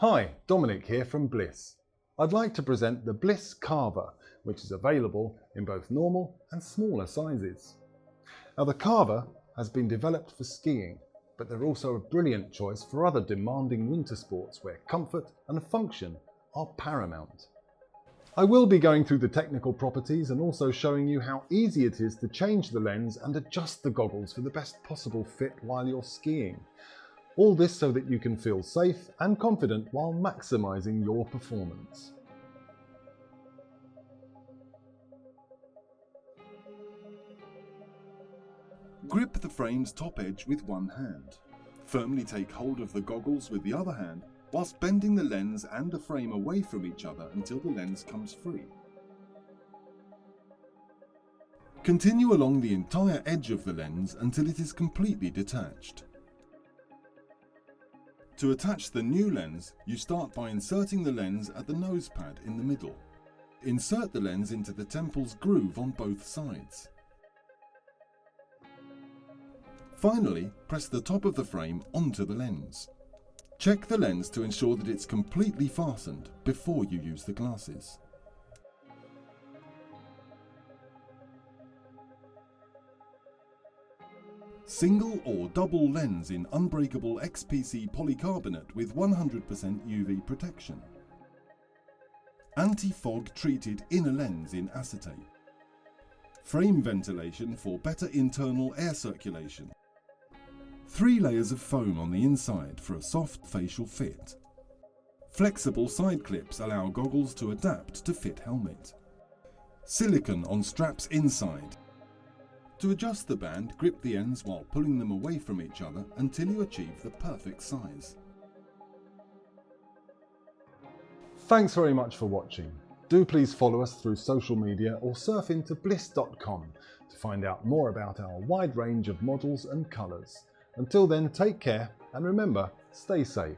Hi, Dominic here from Bliz. I'd like to present the BLIZ Carver, which is available in both normal and smaller sizes. Now the Carver has been developed for skiing, but they're also a brilliant choice for other demanding winter sports where comfort and function are paramount. I will be going through the technical properties and also showing you how easy it is to change the lens and adjust the goggles for the best possible fit while you're skiing. All this so that you can feel safe and confident while maximising your performance. Grip the frame's top edge with one hand. Firmly take hold of the goggles with the other hand, whilst bending the lens and the frame away from each other until the lens comes free. Continue along the entire edge of the lens until it is completely detached. To attach the new lens, you start by inserting the lens at the nose pad in the middle. Insert the lens into the temple's groove on both sides. Finally, press the top of the frame onto the lens. Check the lens to ensure that it's completely fastened before you use the glasses. Single or double lens in unbreakable XPC polycarbonate with 100% UV protection. Anti-fog treated inner lens in acetate. Frame ventilation for better internal air circulation. 3 layers of foam on the inside for a soft facial fit. Flexible side clips allow goggles to adapt to fit helmet. Silicone on straps inside. To adjust the band, grip the ends while pulling them away from each other until you achieve the perfect size. Thanks very much for watching. Do please follow us through social media or surf into bliz.com to find out more about our wide range of models and colours. Until then, take care and remember, stay safe.